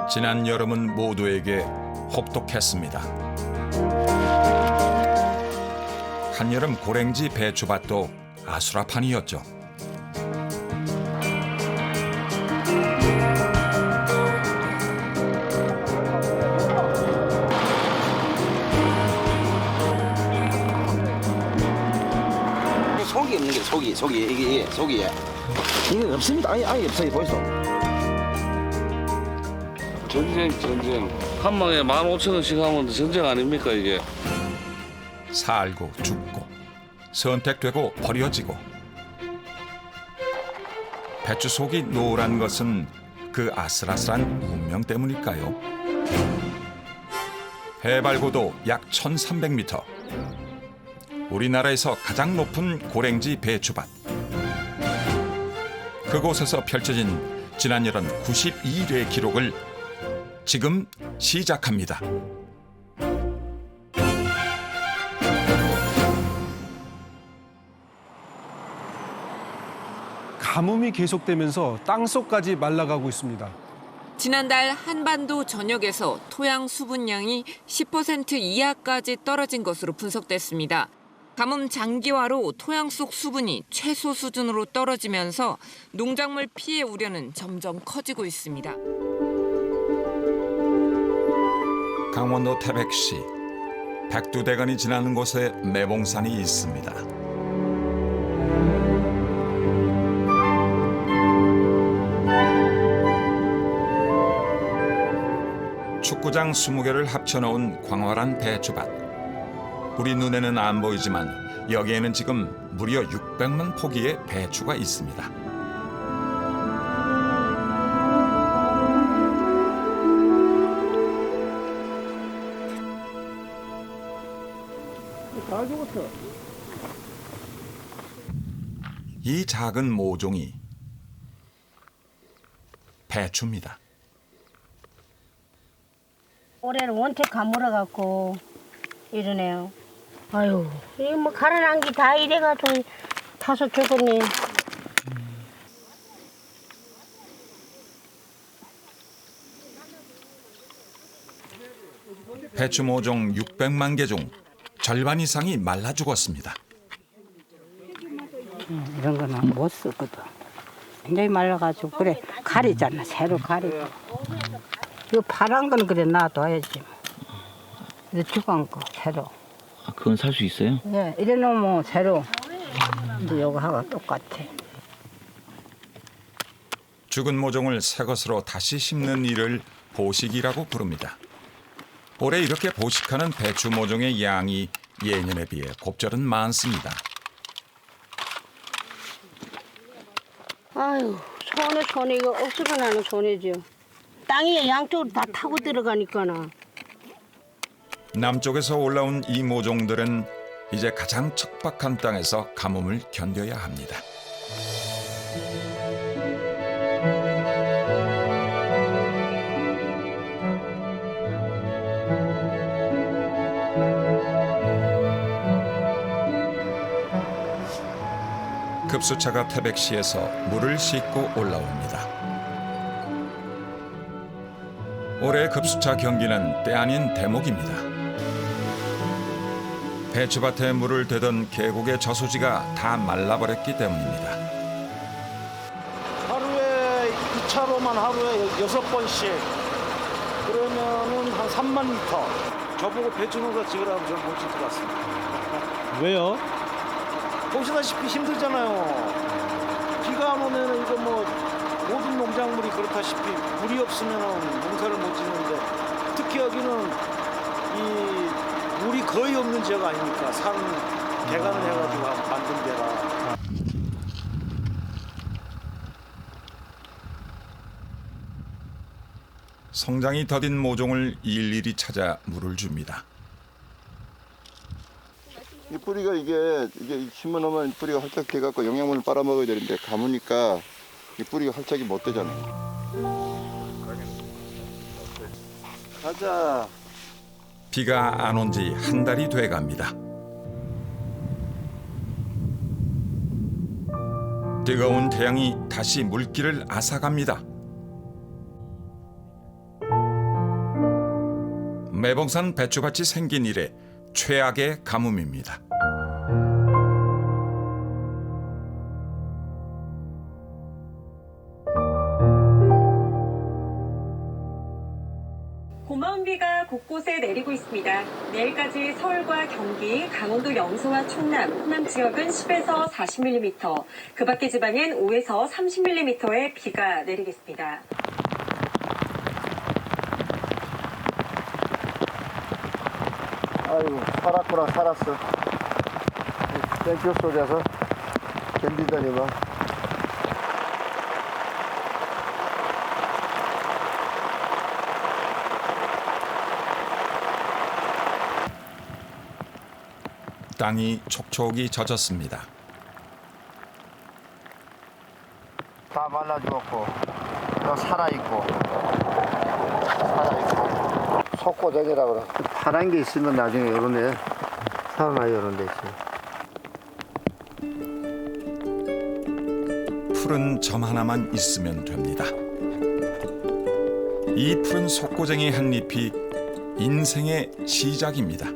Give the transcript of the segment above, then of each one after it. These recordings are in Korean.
지난 여름은 모두에게 혹독했습니다. 한여름 고랭지 배추밭도 아수라판이었죠. 속이 없는 게 속이 이게 속이 이게 없습니다. 아예 없어요. 보이소. 전쟁. 한 망에 15,000원씩 하면 전쟁 아닙니까 이게? 살고 죽고 선택되고 버려지고 배추 속이 노란 것은 그 아슬아슬한 운명 때문일까요? 해발고도 약 1,300m. 우리나라에서 가장 높은 고랭지 배추밭. 그곳에서 펼쳐진 지난 여름 92일의 기록을 지금 시작합니다. 가뭄이 계속되면서 땅속까지 말라가고 있습니다. 지난달 한반도 전역에서 토양 수분량이 10% 이하까지 떨어진 것으로 분석됐습니다. 가뭄 장기화로 토양 속 수분이 최소 수준으로 떨어지면서 농작물 피해 우려는 점점 커지고 있습니다. 강원도 태백시 백두대간이 지나는 곳에 매봉산이 있습니다. 축구장 20개를 합쳐놓은 광활한 배추밭. 우리 눈에는 안 보이지만 여기에는 지금 무려 600만 포기의 배추가 있습니다. 이 작은 모종이 배추입니다. 올해는 원택 가물어갖고 이러네요. 아유, 이거 뭐 가라난 게 다 이래가지고 타서 죽었네. 배추 모종 600만 개 중 절반 이상이 말라 죽었습니다. 이런 거는 못 쓰거든. 굉장히 말라가지고 그래 가리잖아. 새로 가리고. 이거 파란 건 그래 놔둬야지. 이거 죽은 거 새로. 아, 그건 살 수 있어요? 예, 이래 놓으면 새로. 근데 이거 하고 똑같아. 죽은 모종을 새 것으로 다시 심는 일을 보식이라고 부릅니다. 올해 이렇게 보식하는 배추 모종의 양이 예년에 비해 곱절은 많습니다. 아유, 손에 이거 억수로 나는 손해죠. 땅이 양쪽으로 다 타고 들어가니까나. 남쪽에서 올라온 이 모종들은 이제 가장 척박한 땅에서 가뭄을 견뎌야 합니다. 급수차가 태백시에서 물을 싣고 올라옵니다. 올해 급수차 경기는 때 아닌 대목입니다. 배추밭에 물을 대던 계곡의 저수지가 다 말라버렸기 때문입니다. 하루에 2차로만 하루에 6번씩 그러면은 한 3만 리터. 저보고 배추 농사 지으라고 저는 못 짓을 같습니다. 왜요? 보시다시피 힘들잖아요. 비가 안 오면 이거 뭐 모든 농작물이 그렇다시피 물이 없으면 농사를 못 짓는데 특히 여기는 이 물이 거의 없는 지역 아닙니까? 산 개간을 해가지고 만든 데라. 성장이 더딘 모종을 일일이 찾아 물을 줍니다. 이 뿌리가 이게 심어놓으면 뿌리가 활짝 돼갖고 영양분을 빨아먹어야 되는데 가무니까 이 뿌리가 활짝이 못 되잖아요. 가자. 비가 안 온 지 한 달이 돼갑니다. 뜨거운 태양이 다시 물길을 앗아갑니다. 매봉산 배추밭이 생긴 이래 최악의 가뭄입니다. 고마운 비가 곳곳에 내리고 있습니다. 내일까지 서울과 경기, 강원도 영서와 충남, 호남 지역은 10에서 40mm, 그 밖의 지방엔 5에서 30mm의 비가 내리겠습니다. 아이고 살았구나 살았어. 땡볕 속에서 견디더니만. 땅이 촉촉이 젖었습니다. 다 말라 죽었고 또 살아있고 속고정이라 그래. 파란 게 있으면 나중에 요런데 살아나요. 요런 데 있어요. 푸른 점 하나만 있으면 됩니다. 이 푸른 속고쟁이 한 잎이 인생의 시작입니다.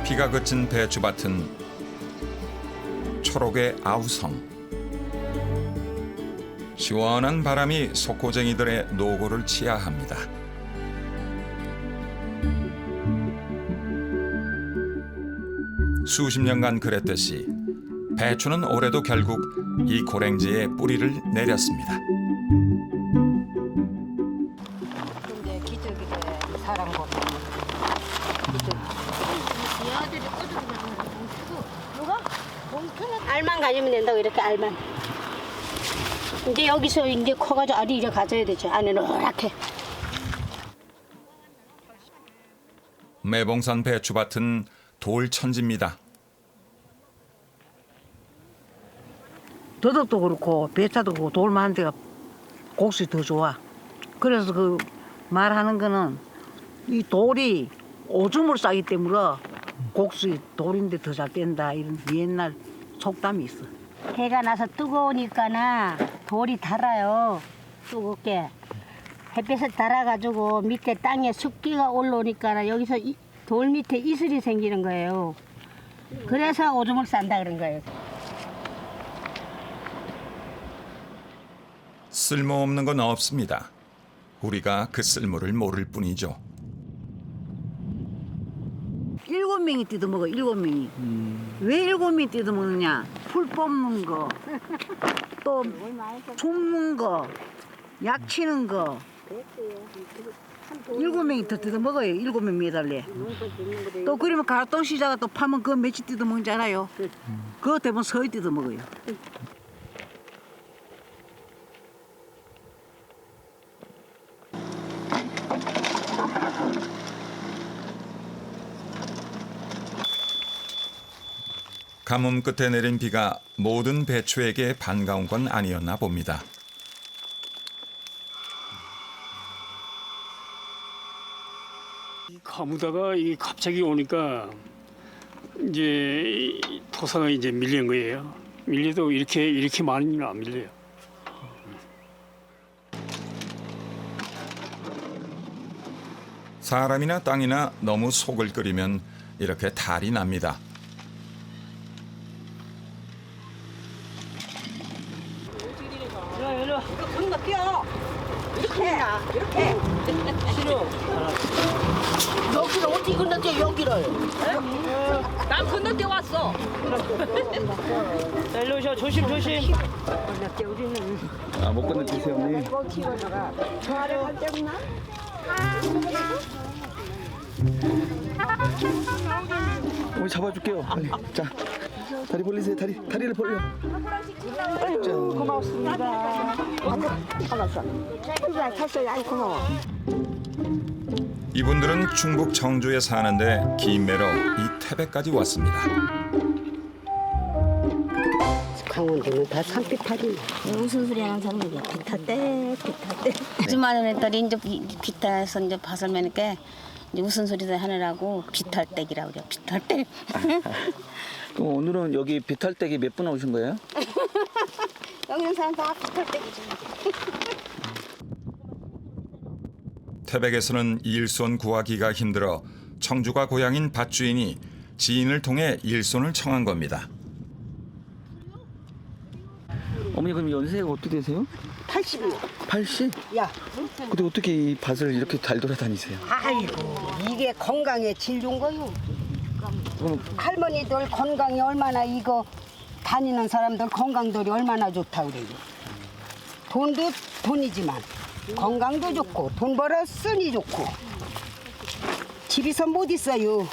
비가 그친 배추밭은 초록의 아우성. 시원한 바람이 속고쟁이들의 노고를 치하합니다. 수십 년간 그랬듯이 배추는 올해도 결국 이 고랭지에 뿌리를 내렸습니다. 근데 기저귀에 사람 보면 누가? 알만 가지면 된다고 이렇게 알만. 이제 여기서 이제 커가지고 알이 이래 가져야 되죠. 안에 노랗게. 매봉산 배추밭은 돌천지입니다. 더덕도 그렇고 배차도 그렇고 돌 많은 데가 곡식이 더 좋아. 그래서 그 말하는 거는 이 돌이 오줌을 싸기 때문에 곡식이 돌인데 더 잘 뗀다 이런 옛날 속담이 있어. 해가 나서 뜨거우니까나 돌이 달아요. 뜨겁게. 햇볕을 달아가지고 밑에 땅에 습기가 올라오니까 여기서 돌 밑에 이슬이 생기는 거예요. 그래서 오줌을 싼다 그런 거예요. 쓸모없는 건 없습니다. 우리가 그 쓸모를 모를 뿐이죠. 7명이 뜯어먹어. 7명이. 왜 7명이 뜯어먹느냐? 풀 뽑는 거, 또 줍는 거, 약 치는 거. 7명이 더 뜯어먹어요. 7명 매달래. 또 그러면 가락동 시자가 또 파면 그 며칠 뜯어먹는지 알아요? 그거 대부분 서희 뜯어먹어요. 가뭄 끝에 내린 비가 모든 배추에게 반가운 건 아니었나 봅니다. 가무다가 이게 갑자기 오니까 이제 토사가 이제 밀린 거예요. 밀려도 이렇게 많이는 안 밀려요. 사람이나 땅이나 너무 속을 끓이면 이렇게 탈이 납니다. 이거 건너 뛰어. 이렇게. 싫어. 여기를 어떻게 건너뛰어 여기를. 난 건너뛰어 왔어. 자, 일로 오셔. 조심. 건너뛰어 우리는. 아, 못 건너뛰세요, 어머니. 저 아래 갈 때구나. 어머니 잡아줄게요. 빨리. 자. 다리 벌리세요. 다리를 벌려. 고맙습니다. 알았어. 탔어요. 아이 고마워. 이분들은 충북 청주에 사는데 김매로 이 태백까지 왔습니다. 강원도는 다 산비탈이네. 무슨 소리 하는 사람이 비탈 때. 아줌마는 했더니 이제 비탈에서 이제 밭을 매니까 이제 무슨 소리를 하느라고 비탈댁이라고 그래요. 비탈댁. 그럼 오늘은 여기 비탈댁이 몇 분 오신 거예요? 여기 있는 사람 다 비탈댁이죠. 태백에서는 일손 구하기가 힘들어 청주가 고향인 밭주인이 지인을 통해 일손을 청한 겁니다. 어머니 그럼 연세가 어떻게 되세요? 80이요. 80? 야, 근데 어떻게 이 밭을 이렇게 잘 돌아다니세요? 아이고 이게 건강에 제일 좋은 거요. 할머니들 건강이 얼마나 이거 다니는 사람들 건강들이 얼마나 좋다 그래요. 돈도 돈이지만 건강도 좋고 돈 벌어 쓰니 좋고 집에서 못 있어요.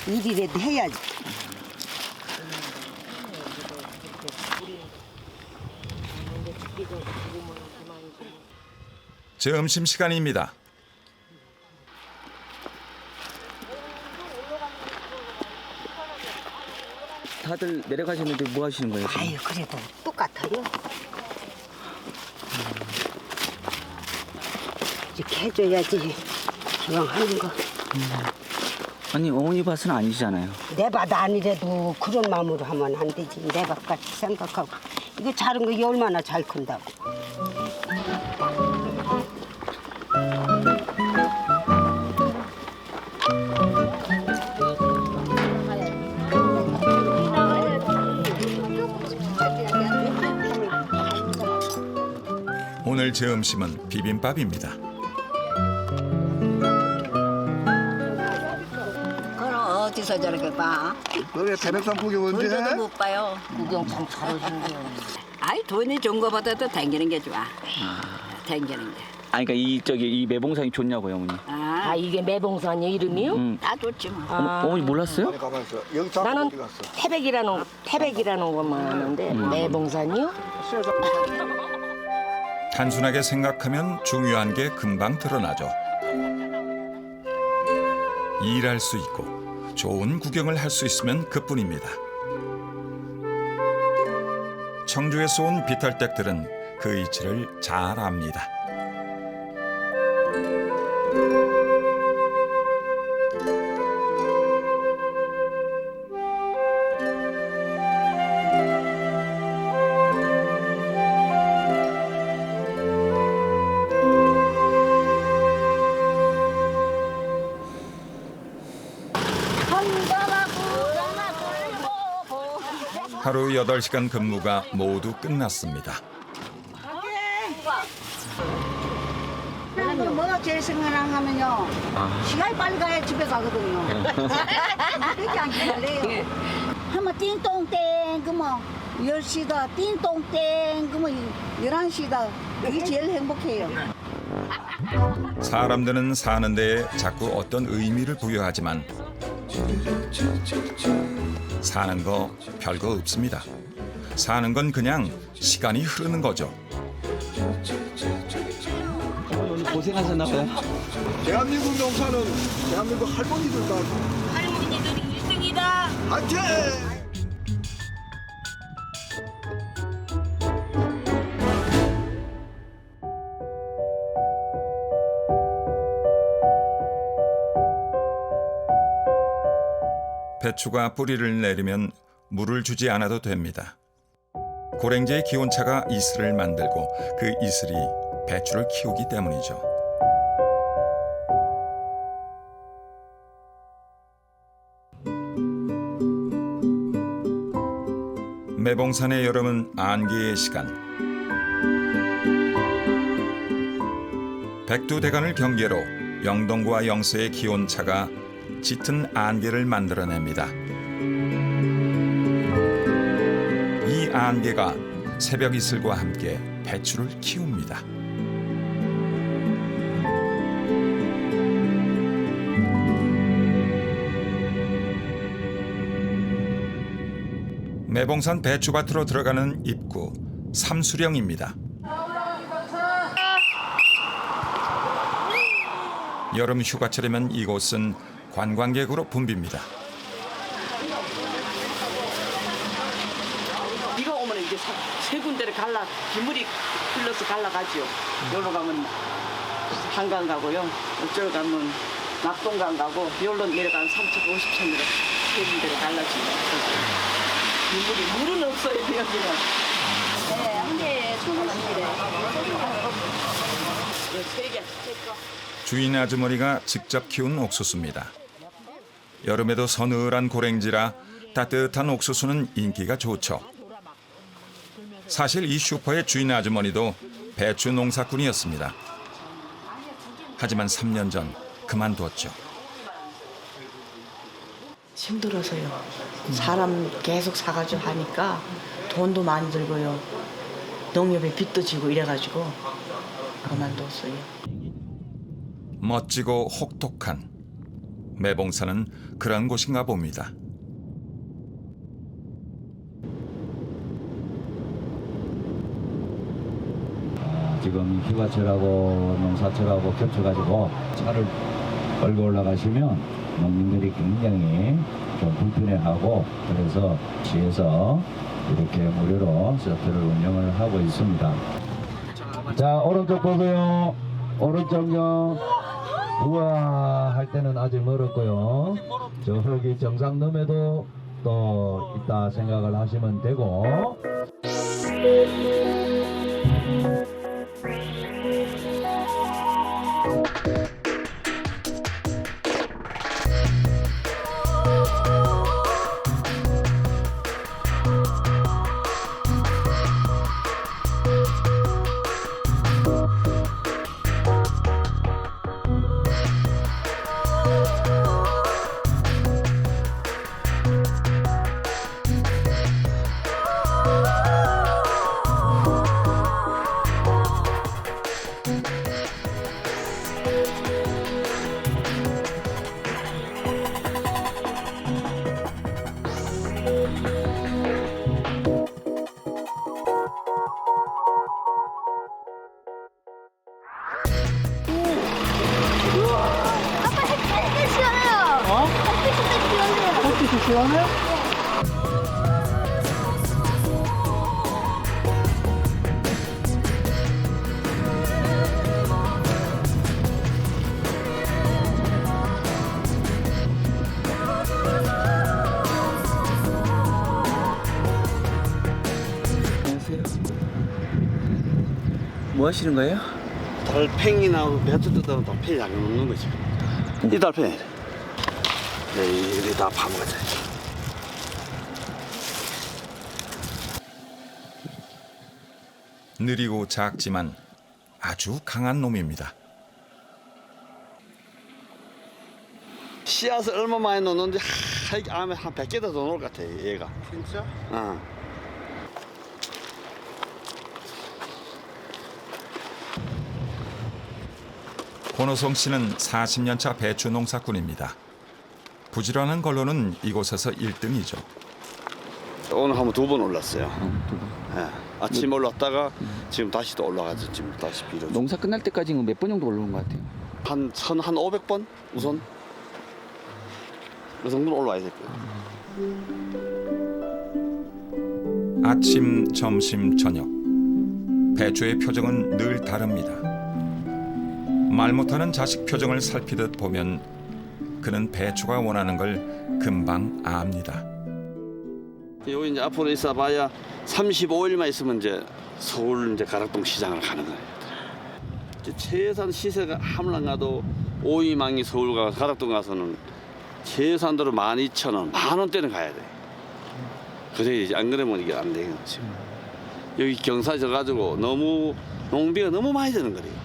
일이라도 해야지. 점심시간입니다. 다들 내려가시는데 뭐 하시는 거예요? 지금? 아유 그래도 똑같아요. 이렇게 해줘야지 기왕 하는 거. 아니 어머니 밭은 아니시잖아요. 내 밭 아니래도 그런 마음으로 하면 안 되지. 내 밭같이 생각하고 이거 자른 거 이게 얼마나 잘 큰다고. 오늘 점심은 비빔밥입니다. 그럼 어디서 저렇게 봐? 너네 태백산 구경 언제 해? 못 봐요. 구경 참 잘하시는데요. 아이 돈이 좋은 거보다도 댕기는 게 좋아. 댕기는 게. 아니 그러니까 이 매봉산이 좋냐고요 어머니. 아 이게 매봉산이 이름이요? 다 좋지 뭐. 어머니 몰랐어요? 가만 있어. 여기 잡고 나는 어디 갔어? 태백이라는 것만 아는데 매봉산이요? 단순하게 생각하면 중요한 게 금방 드러나죠. 일할 수 있고 좋은 구경을 할 수 있으면 그뿐입니다. 청주에서 온 비탈댁들은 그 이치를 잘 압니다. 하루 8시간 근무가 모두 끝났습니다. 그럼 뭐가 제일 생각나 하면요. 시간이 빨리 가야 집에 가거든요. 그렇게 안 기다려요. 하면 띵동땡 그러면 10시다. 띵동땡 그러면 11시다. 그게 제일 행복해요. 사람들은 사는 데에 자꾸 어떤 의미를 부여하지만 사는 거 별거 없습니다. 사는 건 그냥 시간이 흐르는 거죠. 오늘 고생하셨나 봐요. 대한민국 농사는 대한민국 할머니들과 할머니들이 1등이다. 화이팅! 배추가 뿌리를 내리면 물을 주지 않아도 됩니다. 고랭지의 기온차가 이슬을 만들고 그 이슬이 배추를 키우기 때문이죠. 매봉산의 여름은 안개의 시간. 백두대간을 경계로 영동과 영서의 기온차가 짙은 안개를 만들어냅니다. 이 안개가 새벽 이슬과 함께 배추를 키웁니다. 매봉산 배추밭으로 들어가는 입구 삼수령입니다. 여름 휴가철이면 이곳은 관광객으로 붐빕니다. 비가 오면 이제 세 군데를 기물이 흘러서 갈라가지요. 여기로 가면 한강 가고요. 이쪽으로 가면 낙동강 가고 여기로 내려가면 3,050천으로 세 군데를 갈라집니다. 물은 없어요, 여기는. 네, 한 개에 1,000원씩이래. 세 개. 주인 아주머니가 직접 키운 옥수수입니다. 여름에도 서늘한 고랭지라 따뜻한 옥수수는 인기가 좋죠. 사실 이 슈퍼의 주인 아주머니도 배추 농사꾼이었습니다. 하지만 3년 전 그만두었죠. 힘들어서요. 사람 계속 사가지고 하니까 돈도 많이 들고요. 농협에 빚도 지고 이래가지고 그만뒀어요. 멋지고 혹독한 매봉산은 그런 곳인가 봅니다. 지금 휴가철하고 농사철하고 겹쳐가지고 차를 끌고 올라가시면 농민들이 굉장히 좀 불편해하고 그래서 시에서 이렇게 무료로 셔틀을 운영을 하고 있습니다. 자, 오른쪽 보세요. 오른쪽요. 우와 할 때는 아직 멀었고요. 저기 정상넘에도 또 있다 생각을 하시면 되고. 뭐 하시는 거예요? 달팽이나 배트 뜯어서 달팽이 양념 넣는 거지. 이 달팽이. 네, 이게 다 파먹어야 느리고 작지만 아주 강한 놈입니다. 씨앗을 얼마 많이 넣는지 한 100개도 더 넣을 것 같아, 얘가. 진짜? 어. 권호성 씨는 40년차 배추 농사꾼입니다. 부지런한 걸로는 이곳에서 1등이죠. 오늘 한번 2번 올랐어요. 예. 아침 올랐다가 지금 다시 또 올라가서 지금 다시 비료. 농사 끝날 때까지는 몇 번 정도 올라온 것 같아요? 한 500번 우선. 그 정도는 올라와야 될 거예요. 아침, 점심, 저녁. 배추의 표정은 늘 다릅니다. 말 못하는 자식 표정을 살피듯 보면 그는 배추가 원하는 걸 금방 압니다. 여기 이제 앞으로 있어봐야 35일만 있으면 이제 서울 이제 가락동 시장을 가는 거예요. 이제 최소한 시세가 함랑 가도 오이망이 서울 가 가락동 가서는 최소한으로 12,000원, 10,000원대는 가야 돼. 그래 안 그러면 이게 안 되는 거지. 여기 경사 져 가지고 너무 농비가 너무 많이 드는 거래요.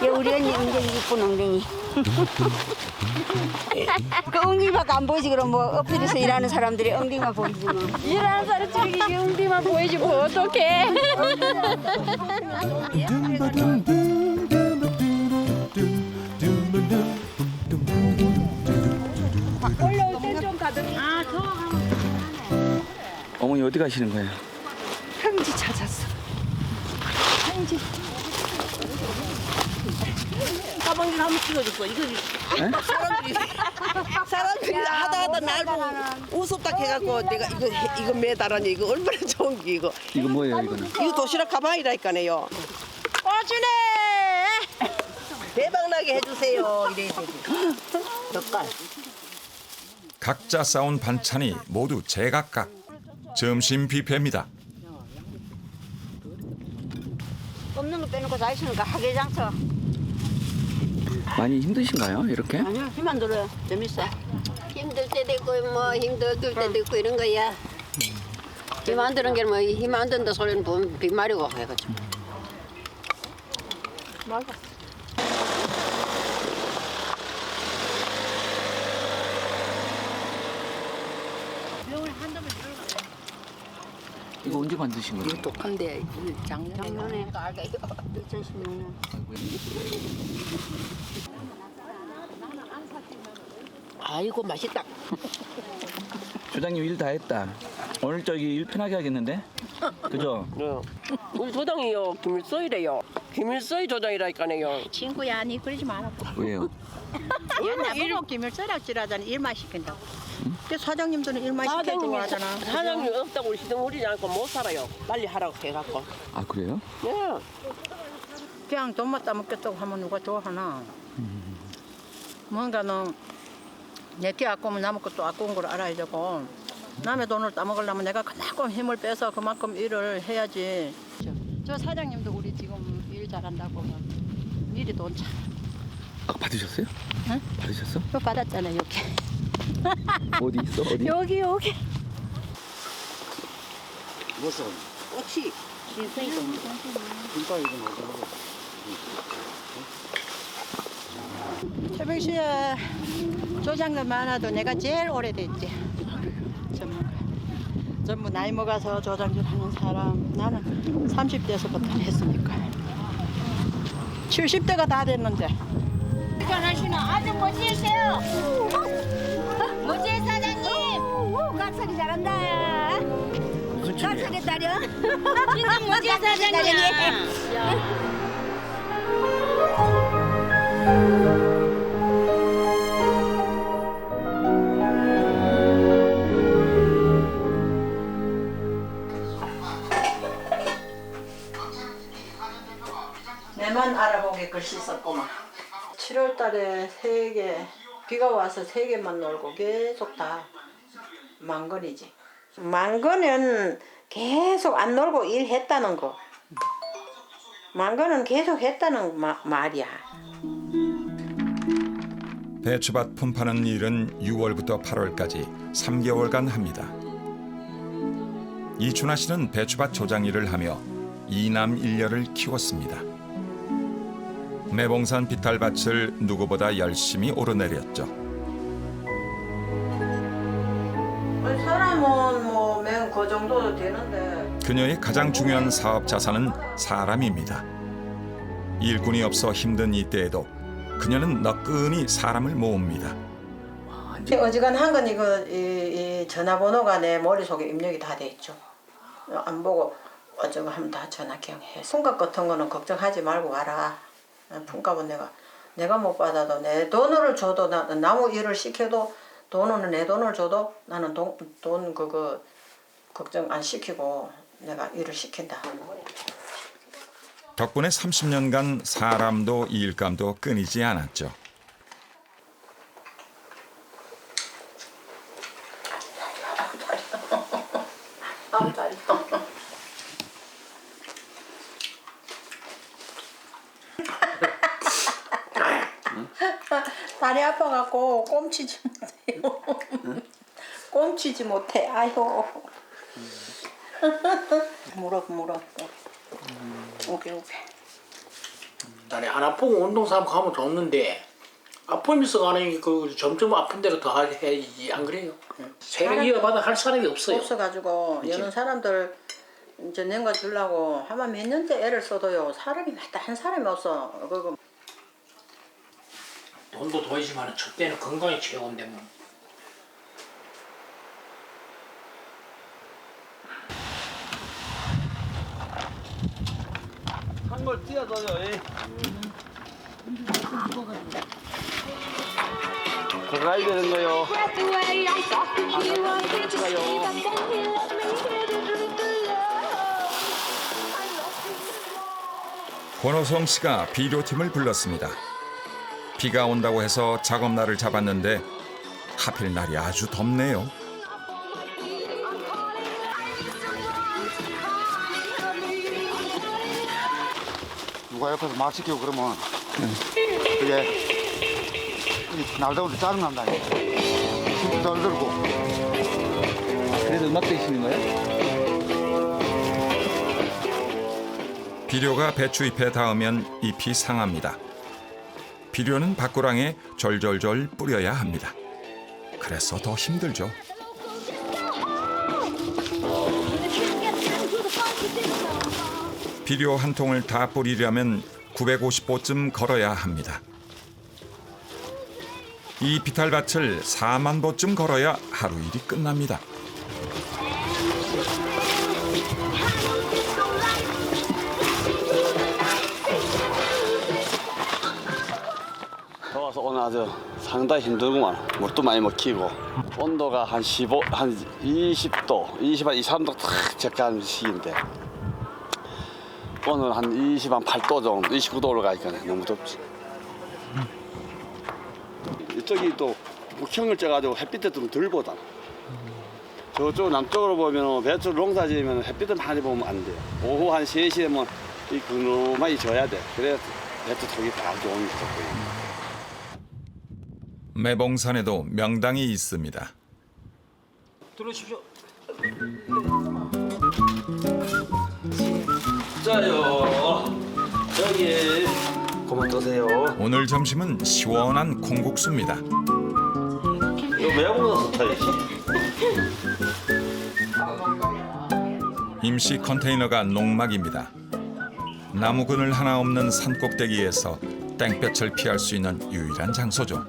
우리 언니 엉덩이 이쁜 엉덩이. 그 엉덩이밖에 안 보이지. 그럼 뭐 엎드려서 일하는 사람들이 엉덩이만 보이지 뭐. 일하는 사람들이 이게 엉덩이만 보이지 뭐 어떡해. 올라올 때 좀 가더니. 아, 어머니 어디 가시는 거예요? 평지 찾았어. 평지. 가방이 한번 찍어줬어. 이거 사람들이 하다 날 보고 우습다 해갖고 내가 이거 매달았니 이거 얼마나 좋은 게 이거. 이거 뭐예요 이거는? 이거 도시락 가방이라니까요. 꺼주네. 대박나게 해주세요. 이래야 되지. 젓갈. 각자 싸운 반찬이 모두 제각각. 점심 뷔페입니다. 없는 거 빼놓고 다 있으니까 하계장터. 많이 힘드신가요 이렇게? 아니요, 힘 안 들어요. 재밌어. 힘들 때도 있고 뭐 힘들 때도 있고 이런 거야. 힘 안 드는 게 뭐 힘 안 든다 소리는 보면 빈말이고 해가지고. 맞아. 이거 언제 만드신 거예요? 이거 독한데 작년에 2016년. 아이고 맛있다. 조장님 일 다 했다. 오늘 저기 일 편하게 하겠는데? 그죠? 우리 조장이요 김일서이래요. 김일서이 조장이라니까요. 친구야, 아니 그러지 마라. 왜요? 나보고 김일서락 지라잖아. 일만 시킨다고. 근데 사장님들은 일만 시켜주고 하잖아. 사장님 없다고 시동우리지 않고 못 살아요. 빨리 하라고 해갖고. 아 그래요? 네. 그냥 돈만 따먹겠다고 하면 누가 좋아하나. 뭔가는 내게 아까우면 남의 것도 아까운 걸 알아야 되고 남의 돈을 따먹으려면 내가 그만큼 힘을 빼서 그만큼 일을 해야지. 저 사장님도 우리 지금 일 잘한다고 미리 돈 참. 아 받으셨어요? 응? 받으셨어? 또 받았잖아 여기. 어디 있어? 어디? 여기. 무슨? 꽃이. 김밥 이거 먹어. 새벽시에 조장들 많아도 내가 제일 오래됐지. 전부 나이 먹어서 조장들 하는 사람. 나는 30대에서부터 했으니까. 70대가 다 됐는데. 하시는 아주 멋지세요. 멋지 사장님. 깍살이 잘한다. 무슨 깍살이 딸이야. 진짜 멋지 사장님. 내만 알아보게 글씨 썼구만. 7월 달에 3개, 비가 와서 3개만 놀고 계속 다 만건이지. 만건은 계속 안 놀고 일했다는 거. 만건은 계속 했다는 말이야. 배추밭 품파는 일은 6월부터 8월까지 3개월간 합니다. 이춘하 씨는 배추밭 조장 일을 하며 2남 1녀를 키웠습니다. 매봉산 비탈밭을 누구보다 열심히 오르내렸죠. 사람은 뭐 맨 그 정도 되는데. 그녀의 가장 중요한 사업 자산은 사람입니다. 일꾼이 없어 힘든 이때에도 그녀는 너끈히 사람을 모읍니다. 어지간한 건 이 전화번호가 내 머릿속에 입력이 다 돼 있죠. 안 보고 어쩌고 하면 다 전화 그냥 해. 품값 같은 거는 걱정하지 말고 와라. 품값은 내가 못 받아도 내 돈을 줘도 나무 일을 시켜도 돈은 내 돈을 줘도 나는 돈 그거 걱정 안 시키고 내가 일을 시킨다. 덕분에 30년간 사람도 일감도 끊이지 않았죠. 다리 아파갖고 꼼치지 못해요. 꼼치지 못해. 아이고. 물어. 오케이. 안 아프고 운동 삼고 하면 좋는데 아픔이 가는 그 점점 아픈 대로 더 해야지 안 그래요? 세력 이어받아 할 사람이 없어요. 없어가지고 여는 사람들 이제 nen가 주려고 하면 몇 년째 애를 써도요 사람이 한 사람이 없어. 그리고 돈도 돈이지만 첫 때는 건강이 최고인데 뭐. 한 걸 띄어줘요. 들어가야 되는 거요. 권호성 씨가 비료팀을 불렀습니다. 비가 온다고 해서 작업날을 잡았는데 하필 날이 아주 덥네요. 누가 옆에서 말 시키고 그러면 그게 날 더운데 짜증난다. 힘도 덜 들고. 그래서 음악 드시는 거예요? 비료가 배추잎에 닿으면 잎이 상합니다. 비료는 밭고랑에 절절절 뿌려야 합니다. 그래서 더 힘들죠. 비료 한 통을 다 뿌리려면 950보쯤 걸어야 합니다. 이 비탈밭을 4만 보쯤 걸어야 하루 일이 끝납니다. 더워서 오늘 아주 상당히 힘들구만. 물도 많이 먹히고 온도가 한 20도, 23도 탁 적한 시기인데 오늘 한 28도 정도, 29도 올라가니까 너무 덥지. 이쪽이 또 북형을 쪄가지고 햇빛도 좀 덜 보다. 저쪽 남쪽으로 보면 배추 농사 지으면 햇빛을 많이 보면 안 돼요. 오후 한 3시 되면 이 그늘만이 져야 돼. 그래야 배추 톡이 딱 좋은 게 좋고요. 매봉산에도 명당이 있습니다. 들어오십시오. 자요. 저기 그만 드세요. 오늘 점심은 시원한 콩국수입니다. 이거 매운 스타일이지? 임시 컨테이너가 농막입니다. 나무 그늘 하나 없는 산꼭대기에서 땡볕을 피할 수 있는 유일한 장소죠.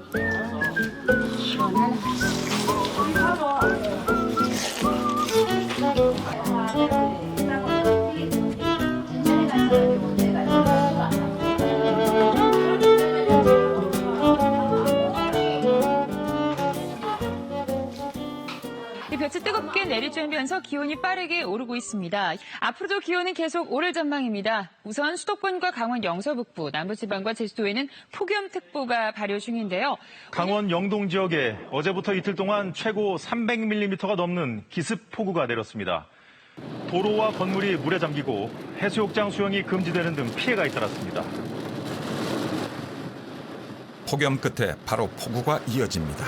배추 뜨겁게 내리쬐면서 기온이 빠르게 오르고 있습니다. 앞으로도 기온은 계속 오를 전망입니다. 우선 수도권과 강원 영서 북부, 남부지방과 제주도에는 폭염특보가 발효 중인데요. 강원 영동 지역에 어제부터 이틀 동안 최고 300mm가 넘는 기습폭우가 내렸습니다. 도로와 건물이 물에 잠기고 해수욕장 수영이 금지되는 등 피해가 잇따랐습니다. 폭염 끝에 바로 폭우가 이어집니다.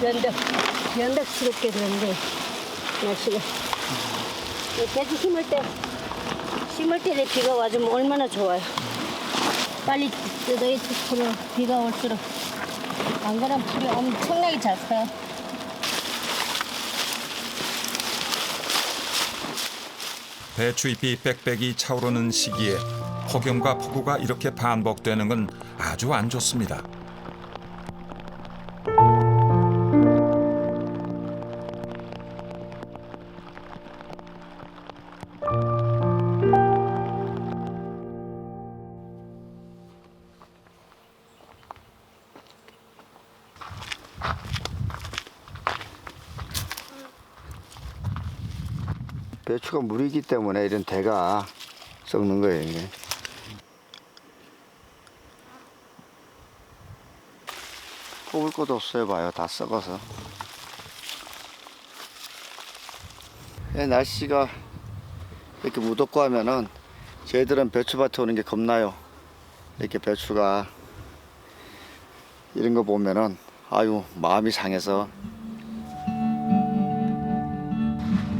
면덕이야, 면덕스럽게 그런데 날씨가. 배추 심을 때 비가 와주면 얼마나 좋아요. 빨리 뜯어야 좋구나. 비가 올수록. 안 그러면 풀이 엄청나게 잘 커요. 배추잎이 빽빽이 차오르는 시기에 폭염과 폭우가 이렇게 반복되는 건 아주 안 좋습니다. 배추가 물이기 때문에 이런 대가 썩는 거예요, 이게. 뽑을 것도 없어요, 봐요. 다 썩어서. 날씨가 이렇게 무덥고 하면은 저희들은 배추밭에 오는 게 겁나요. 이렇게 배추가 이런 거 보면은 아유 마음이 상해서.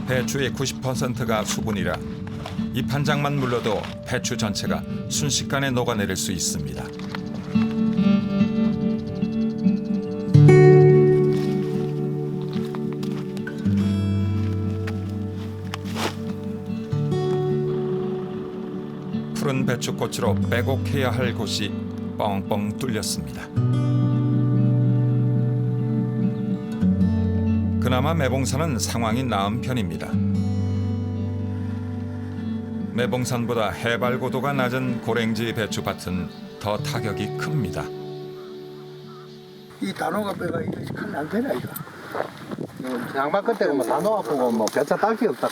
배추의 90%가 수분이라 잎 한 장만 물러도 배추 전체가 순식간에 녹아내릴 수 있습니다. 푸른 배추꽃으로 빼곡해야 할 곳이 뻥뻥 뚫렸습니다. 그나마 매봉산은 상황이 나은 편입니다. 매봉산보다 해발 고도가 낮은 고랭지 배추밭은 더 타격이 큽니다. 이 단호가 빼가 이거 큰일 난 되나 이거. 양반 끝에 뭐 단호 아프고 뭐 배차 딸기 없다.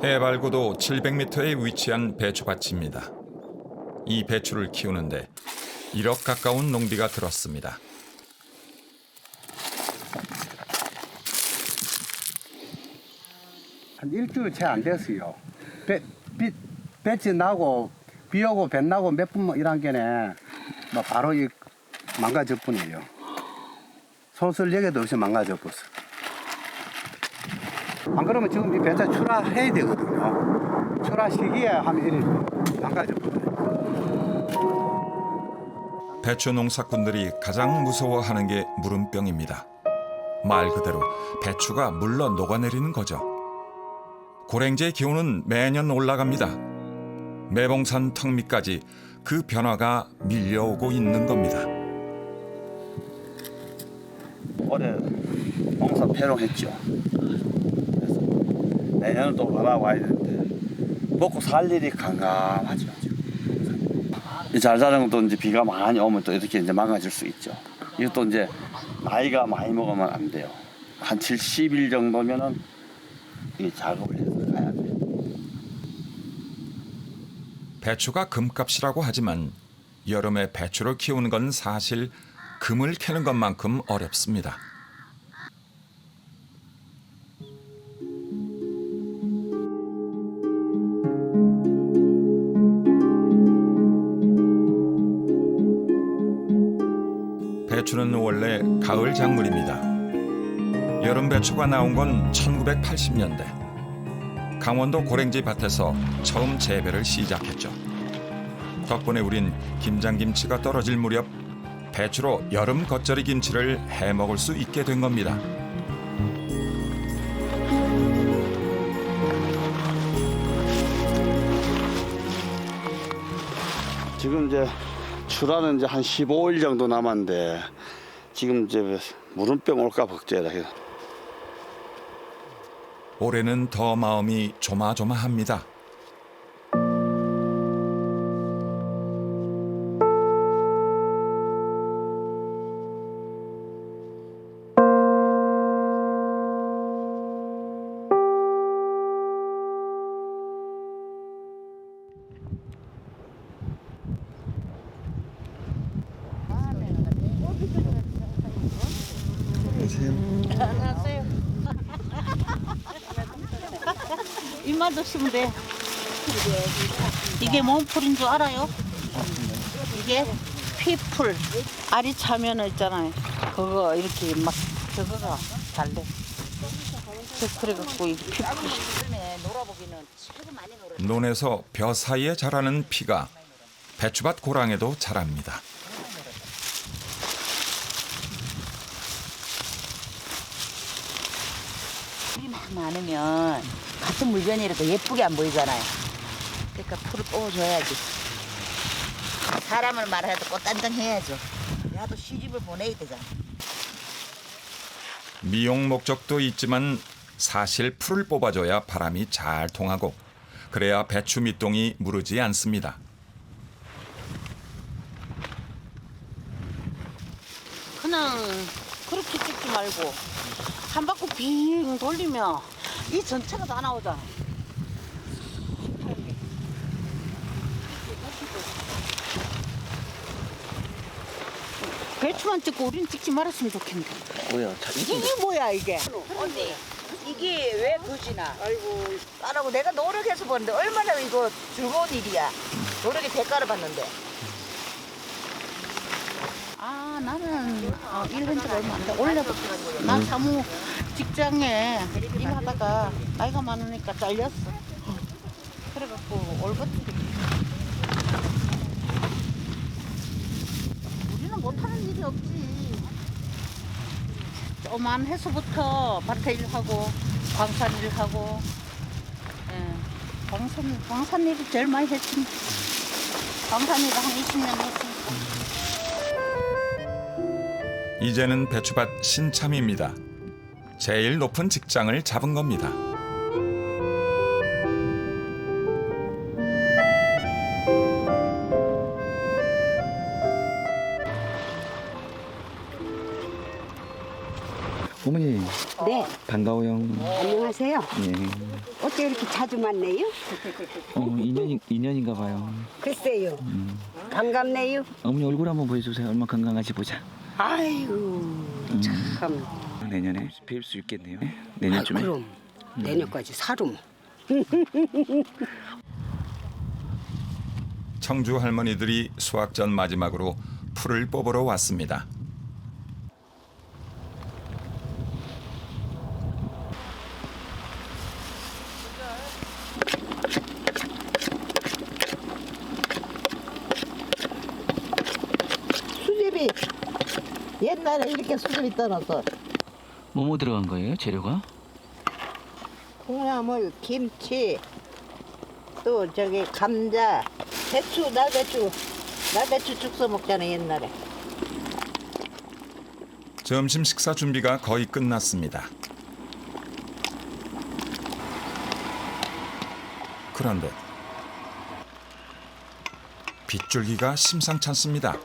해발 고도 700m에 위치한 배추밭입니다. 이 배추를 키우는데 1억 가까운 농비가 들었습니다. 한 일주일 채 안 됐어요. 배치 나고 비 오고 배 나고 몇 분 일한 게네 뭐 바로 이 망가질 뿐이에요. 소설 얘기도 없이 망가져 버렸어. 안 그러면 지금 이 배차 출하해야 되거든요. 출하 시기에 하면 이래 망가져 버려요. 배추 농사꾼들이 가장 무서워하는 게 물음병입니다. 말 그대로 배추가 물러 녹아내리는 거죠. 고랭지의 기온은 매년 올라갑니다. 매봉산 턱 밑까지 그 변화가 밀려오고 있는 겁니다. 올해 농사 폐롱했죠. 그래서 내년은 또 변화가 와야 되는데 먹고 살 일이 깜깜하죠. 이 잘 자란 것도 이제 비가 많이 오면 또 이렇게 이제 망가질 수 있죠. 이것도 이제 나이가 많이 먹으면 안 돼요. 한 70일 정도면은 이 작업을 해서 가야 돼요. 배추가 금값이라고 하지만 여름에 배추를 키우는 건 사실 금을 캐는 것만큼 어렵습니다. 배추는 원래 가을 작물입니다. 여름 배추가 나온 건 1980년대. 강원도 고랭지 밭에서 처음 재배를 시작했죠. 덕분에 우린 김장김치가 떨어질 무렵 배추로 여름 겉절이 김치를 해먹을 수 있게 된 겁니다. 지금 이제 출하는 이제 한 15일 정도 남았는데 지금 이제 물음병 올까 걱정이다. 올해는 더 마음이 조마조마합니다. 안녕하세요. 입만 드시면 돼. 이게 뭔 풀인 줄 알아요? 이게 피풀. 알이 차면 있잖아요. 그거 이렇게 막 저거가 잘 돼. 그래갖고 이 피풀. 논에서 벼 사이에 자라는 피가 배추밭 고랑에도 자랍니다. 풀이 많으면 같은 물건이라도 예쁘게 안 보이잖아요. 그러니까 풀을 뽑아줘야지. 사람을 말해도 꽃단장해야죠. 나도 시집을 보내야 되잖아. 미용 목적도 있지만 사실 풀을 뽑아줘야 바람이 잘 통하고 그래야 배추 밑동이 무르지 않습니다. 그냥 그렇게 찍지 말고 한 바퀴 빙 돌리면 이 전체가 다 나오잖아. 배추만 찍고 우리는 찍지 말았으면 좋겠는데. 뭐야? 이게 뭐야 이게? 언니, 이게 왜 거지나? 아이고. 나라고 내가 노력해서 버는데 얼마나 이거 즐거운 일이야. 노력의 대가를 받는데. 아 나는 일한 지가 얼마 안 돼. 원래도 난 사무 직장에 일하다가 나이가 많으니까 잘렸어. 그래갖고 얼버티게. 우리는 못하는 일이 없지. 조만해서부터 밭에 일하고 광산 일하고 광산 일이 제일 많이 했지. 광산 일을 한 20년 했으니까. 이제는 배추밭 신참입니다. 제일 높은 직장을 잡은 겁니다. 어머니. 네. 반가워요. 안녕하세요. 예. 어째 이렇게 자주 만나요? 2년인가 봐요. 글쎄요. 반갑네요. 어머니 얼굴 한번 보여주세요. 얼마나 건강한지 보자. 아이고 참. 내년에 뵐 수 있겠네요. 내년쯤에. 그럼 내년까지 살음. 청주 할머니들이 수확 전 마지막으로 풀을 뽑으러 왔습니다. 수제비 옛날에 이렇게 수제비 떠놨어. 뭐뭐 들어간 거예요? 재료가? 콩나물, 김치, 또 저기 감자, 배추, 날배추 죽 써 먹잖아 옛날에. 점심 식사 준비가 거의 끝났습니다. 그런데 빗줄기가 심상찮습니다.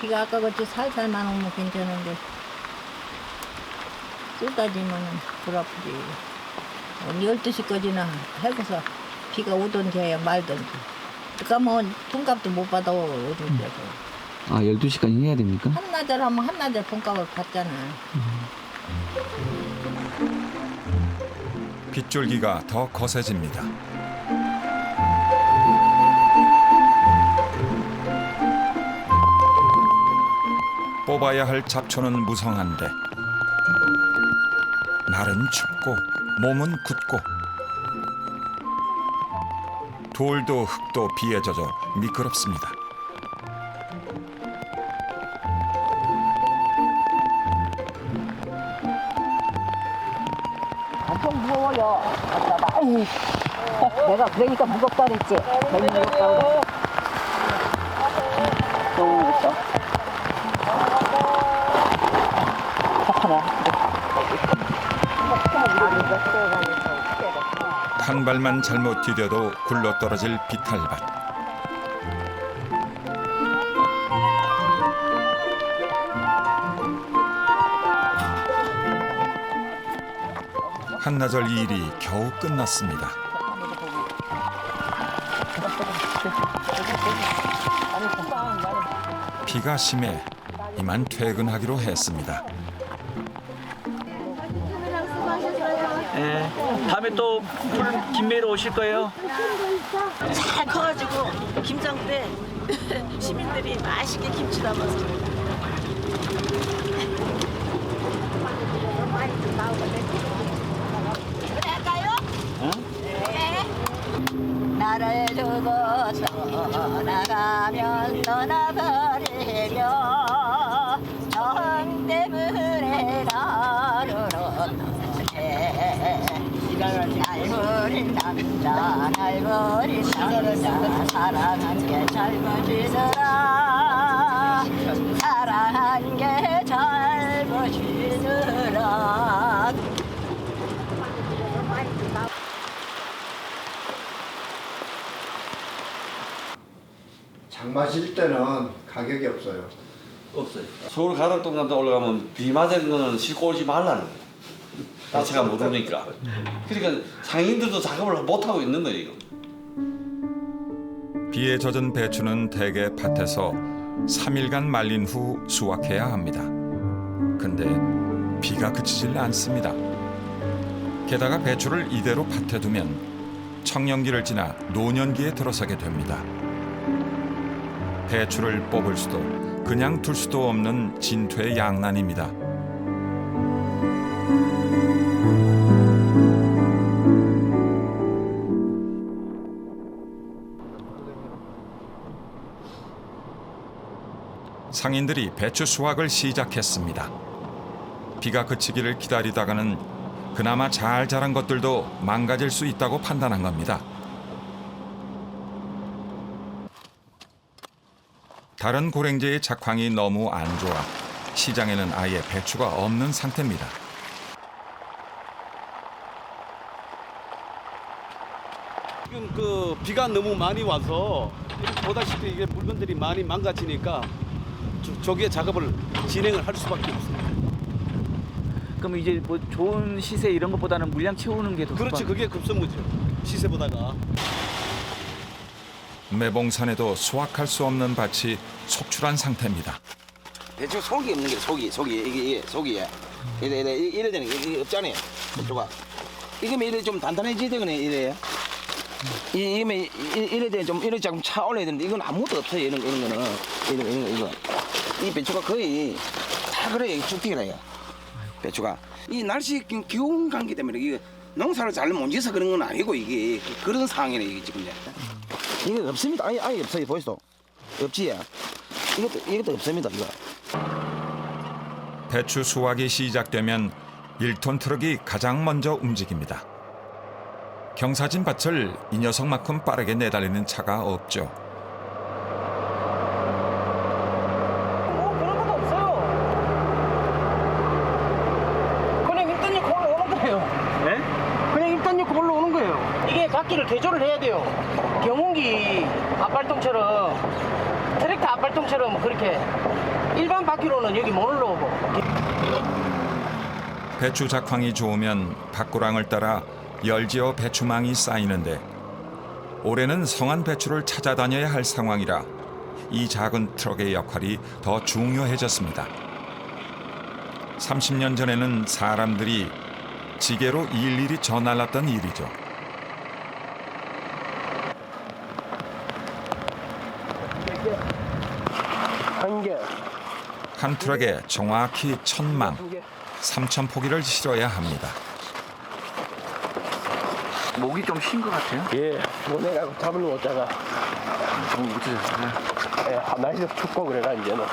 비가 아까같이 살살만 오면 괜찮은데 쏟아지면 불 아프지. 12시까지나 해고서 비가 오든지 해야 말든지. 그러니까 뭐 돈값도 못 받아 오든지. 아 12시까지 해야 됩니까? 한나절 하면 한나절 돈값을 받잖아. 빗줄기가 더 거세집니다. 뽑아야 할 잡초는 무성한데 날은 춥고 몸은 굳고 돌도 흙도 비에 젖어 미끄럽습니다. 엄청 무거워요. 아빠가. 내가 그러니까 무겁다 그랬지. 괜히 무겁다고 그랬어. 너무 무겁다. 한 발만 잘못 디뎌도 굴러떨어질 비탈밭. 한나절 이 일이 겨우 끝났습니다. 비가 심해 이만 퇴근하기로 했습니다. 네. 다음에 또 풀 김매로 오실 거예요? 잘 커가지고 김장때 시민들이 맛있게 김치 담아서. 나를 두고 떠나가면 떠나버리며 정 때문에 나를 어떡해. 날 버린 남자 날 버린 남자 사랑한 게 잘못이더라. 사랑한 게 잘못이더라. 장마실 때는 가격이 없어요. 없어요. 서울 가덕동남도 올라가면 비 맞은 거는 싣고 오지 말라는 거예요. 자체가 모르니까. 그러니까 상인들도 작업을 못 하고 있는 거예요. 이거. 비에 젖은 배추는 대개 밭에서 3일간 말린 후 수확해야 합니다. 근데 비가 그치질 않습니다. 게다가 배추를 이대로 밭에 두면 청년기를 지나 노년기에 들어서게 됩니다. 배추를 뽑을 수도 그냥 둘 수도 없는 진퇴양난입니다. 상인들이 배추 수확을 시작했습니다. 비가 그치기를 기다리다가는 그나마 잘 자란 것들도 망가질 수 있다고 판단한 겁니다. 다른 고랭지의 작황이 너무 안 좋아 시장에는 아예 배추가 없는 상태입니다. 지금 그 비가 너무 많이 와서 보다시피 이게 물건들이 많이 망가지니까 조기에 작업을 진행을 할 수밖에 없습니다. 그럼 이제 뭐 좋은 시세 이런 것보다는 물량 채우는 게 더 그렇지, 그게 급선무죠. 시세보다가. 매봉산에도 수확할 수 없는 밭이 속출한 상태입니다. 배추 속이 없는 게 속이 이게 속이에 이래 되는 게 없잖아요. 배추가 이거면 이래 좀 단단해지야 되거든요. 이래 이래 되면 좀 이래 조금 차 올려야 되는데 이건 아무것도 없어요. 이런 거는 이거 이 배추가 거의 다 그래요. 죽기라요. 배추가 이 날씨 기온 관계 때문에 이게 농사를 잘 못 지어서 그런 건 아니고 이게 그런 상황이네 이게 지금 이거 없습니다. 아예 없어요. 보이소? 없지. 이것도 없습니다. 이거. 배추 수확이 시작되면 1톤 트럭이 가장 먼저 움직입니다. 경사진 밭을 이 녀석만큼 빠르게 내달리는 차가 없죠. 그런 것도 없어요. 그냥 일단 이렇게 올라오는 거예요. 네? 그냥 일단 이렇게 올라오는 거예요. 이게 바퀴를 개조를 해야 돼요. 경운기 앞발동처럼 트랙터 앞발동처럼 그렇게 일반 바퀴로는 여기 못 올라오고. 배추 작황이 좋으면 밭고랑을 따라 열지어 배추망이 쌓이는데 올해는 성한 배추를 찾아다녀야 할 상황이라 이 작은 트럭의 역할이 더 중요해졌습니다. 30년 전에는 사람들이 지게로 일일이 져날랐던 일이죠. 한 트럭에 정확히 1000망, 3000포기를 실어야 합니다. 목이 좀 쉰 것 같아요. 예, 내가 잡을 못 잡아. 너무 못 찾았어요. 예, 날씨도 춥고 그래가 이제는.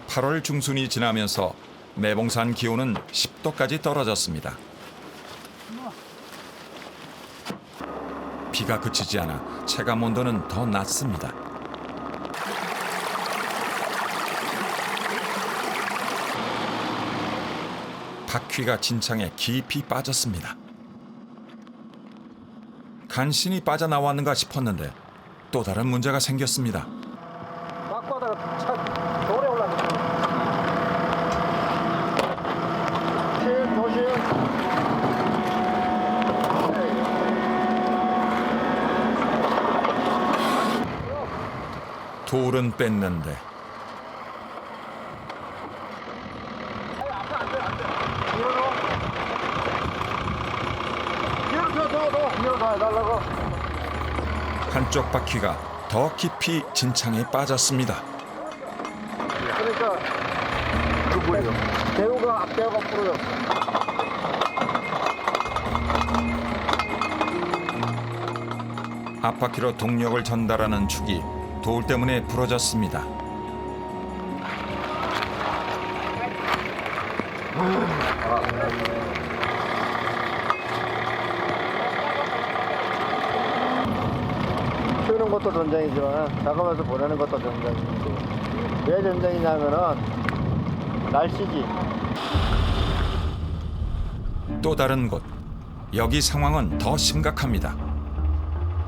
8월 중순이 지나면서 매봉산 기온은 10도까지 떨어졌습니다. 비가 그치지 않아 체감 온도는 더 낮습니다. 바퀴가 진창에 깊이 빠졌습니다. 간신히 빠져나왔는가 싶었는데 또 다른 문제가 생겼습니다. 막바다가 차 돌에 올라가. 조심. 돌은 뺐는데 한쪽 바퀴가 더 깊이 진창에 빠졌습니다. 그러니까 그 뭐예요? 배우가 앞배우가 풀어요. 앞바퀴로 동력을 전달하는 축이 돌 때문에 부러졌습니다. 키우는 것도 전쟁이지만 작업해서 보내는 것도 전쟁이고 왜 전쟁이냐면은 날씨지. 또 다른 곳, 여기 상황은 더 심각합니다.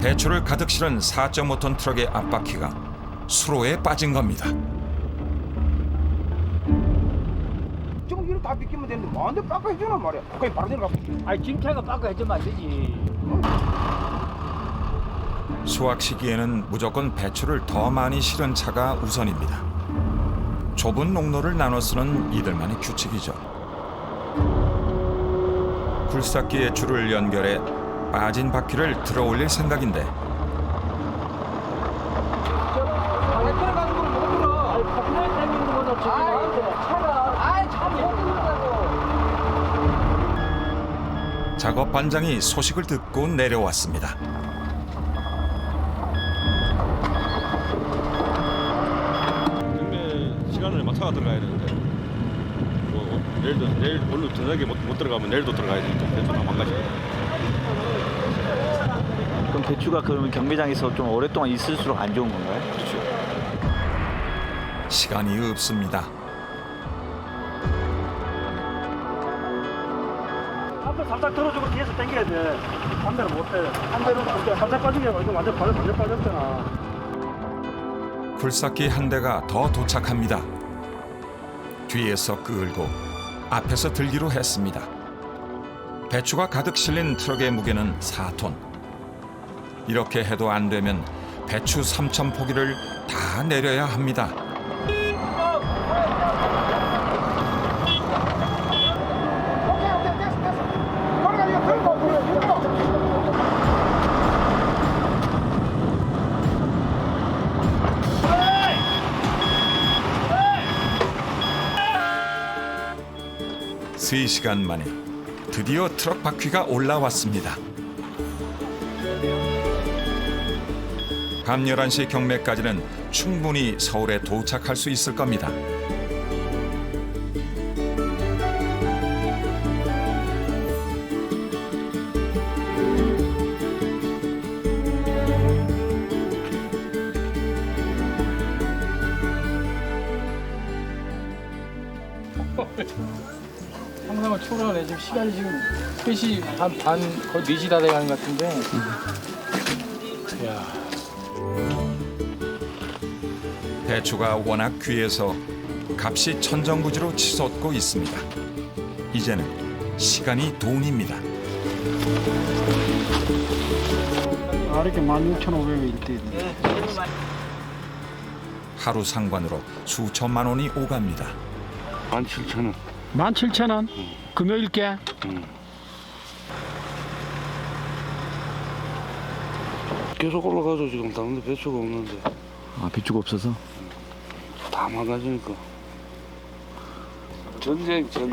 배추를 가득 실은 4.5톤 트럭의 앞바퀴가 수로에 빠진 겁니다. 지금 이렇게 다 비키면 되는데 뭐한테 깎아 해주란 말이야. 그냥 바로 내려가. 아니 진짜가 깎아 해주면 안 되지. 수확 시기에는 무조건 배추를 더 많이 실은 차가 우선입니다. 좁은 농로를 나눠 쓰는 이들만의 규칙이죠. 굴삭기에 줄을 연결해 빠진 바퀴를 들어 올릴 생각인데 작업 반장이 소식을 듣고 내려왔습니다. 시간을 맞춰가 들어가야 되는데 뭐 내일 오늘 저녁에 못 들어가면 내일도 들어가야 되니까 배추가 망가지고. 그럼 배추가 그러면 경매장에서 좀 오랫동안 있을수록 안 좋은 건가요? 그렇죠. 시간이 없습니다. 앞에 살짝 들어주고 뒤에서 당겨야 돼. 반대로 못 해. 반대로 살짝 빠지게 이거 완전 빠졌잖아. 굴삭기 한 대가 더 도착합니다. 뒤에서 끌고 앞에서 들기로 했습니다. 배추가 가득 실린 트럭의 무게는 4톤. 이렇게 해도 안 되면 배추 3천 포기를 다 내려야 합니다. 세 시간 만에 드디어 트럭 바퀴가 올라왔습니다. 밤 11시 경매까지는 충분히 서울에 도착할 수 있을 겁니다. 상상을 초월하네. 지금 시간이 지금 3시 반 거의 4시 다 돼가는 것 같은데. 이야. 배추가 워낙 귀해서 값이 천정부지로 치솟고 있습니다. 이제는 시간이 돈입니다. 이렇게 16,500원 일대. 하루 상관으로 수천만 원이 오갑니다. 17,000원. 17,000원? 금요일께? 계속 올라가죠. 지금 다른데 배추가 없는데. 아, 배추가 없어서? 다 망가지니까. 전쟁이죠.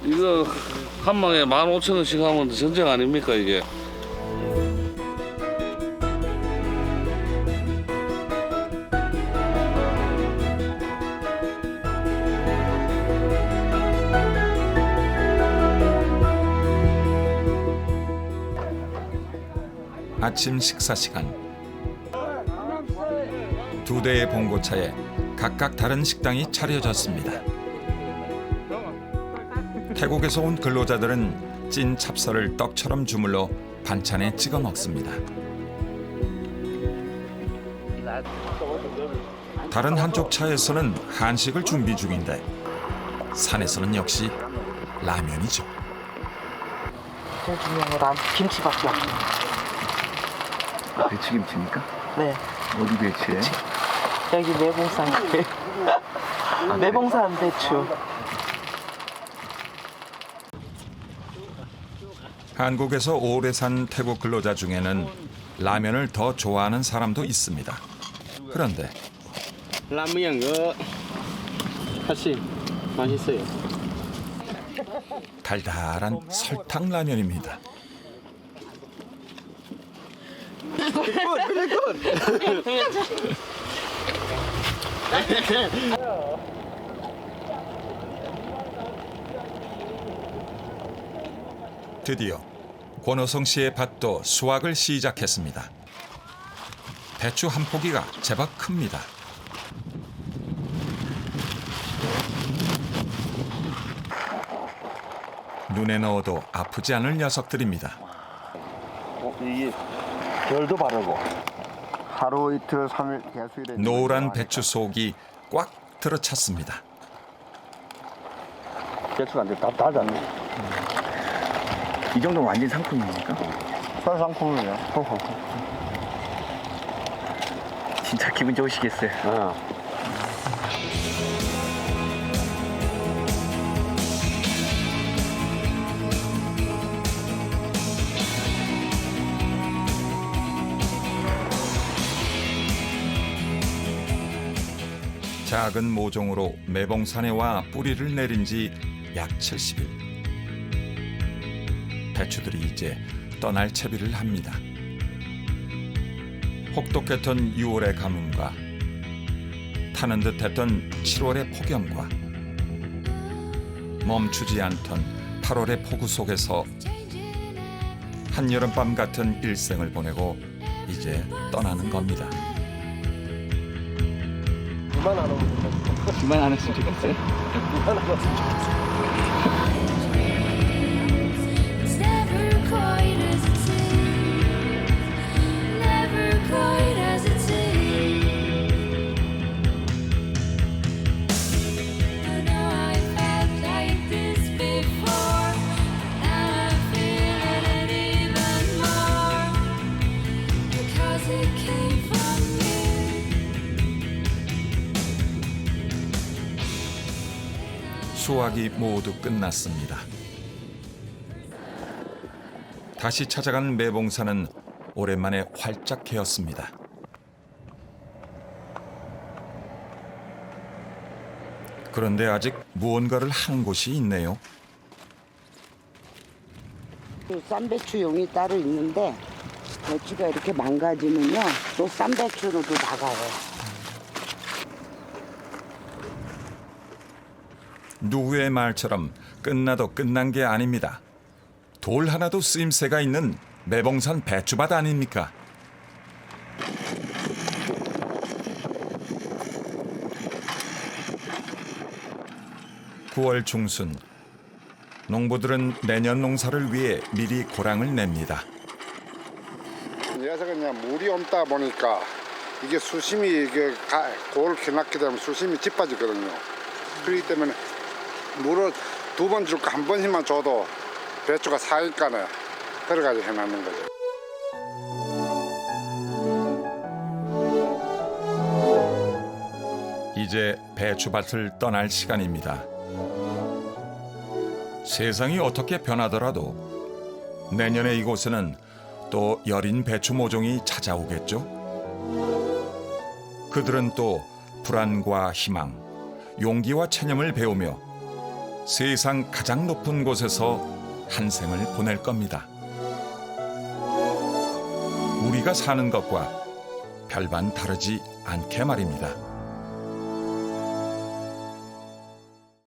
이거 한 방에 15,000원씩 하면 전쟁 아닙니까 이게? 아침 식사 시간. 두 대의 봉고차에 각각 다른 식당이 차려졌습니다. 태국에서 온 근로자들은 찐 찹쌀을 떡처럼 주물러 반찬에 찍어 먹습니다. 다른 한쪽 차에서는 한식을 준비 중인데 산에서는 역시 라면이죠. 제일 중요한 건 김치밖에 없어요. 배추김치입니까? 네. 어디 배추예요? 여기 매봉산 매봉산 배추. 한국에서 오래 산 태국 근로자 중에는 라면을 더 좋아하는 사람도 있습니다. 그런데 라면 이거 사실 맛있어요. 달달한 설탕 라면입니다. 드디어 권호성 씨의 밭도 수확을 시작했습니다. 배추 한 포기가 제법 큽니다. 눈에 넣어도 아프지 않을 녀석들입니다. 이게 별도 바르고 하루 이틀 3일 계속 이래. 노란 배추 속이 꽉 들어찼습니다. 배추가 안 돼. 다 달잖아. 이 정도면 완전 상품입니까? 쌀 상품이에요. 진짜 기분 좋으시겠어요. 작은 모종으로 매봉산에 와 뿌리를 내린 지 약 70일. 배추들이 이제 떠날 채비를 합니다. 혹독했던 6월의 가뭄과 타는 듯했던 7월의 폭염과 멈추지 않던 8월의 폭우 속에서 한여름밤 같은 일생을 보내고 이제 떠나는 겁니다. 그만 안 오면 좋겠어. 그만 안 했으면 좋겠어요. 그만 안 왔으면 좋겠어. 수확이 모두 끝났습니다. 다시 찾아간 매봉산은 오랜만에 활짝 개었습니다. 그런데 아직 무언가를 한 곳이 있네요. 쌈배추용이 따로 있는데 배추가 이렇게 망가지면요 또 쌈배추로도 나가요. 누구의 말처럼 끝나도 끝난 게 아닙니다. 돌 하나도 쓰임새가 있는 매봉산 배추밭 아닙니까? (9월) 중순 농부들은 내년 농사를 위해 미리 고랑을 냅니다. 여기서 그냥 물이 없다 보니까 이게 수심이 이게 돌 기났게 되면 수심이 짙어지거든요. 그렇기 때문에 물을 2번 줄까 1번 힘만 줘도 배추가 사니까는 들어가지 해놨는 거죠. 이제 배추밭을 떠날 시간입니다. 세상이 어떻게 변하더라도 내년에 이곳에는 또 여린 배추 모종이 찾아오겠죠. 그들은 또 불안과 희망, 용기와 체념을 배우며 세상 가장 높은 곳에서 한 생을 보낼 겁니다. 우리가 사는 것과 별반 다르지 않게 말입니다.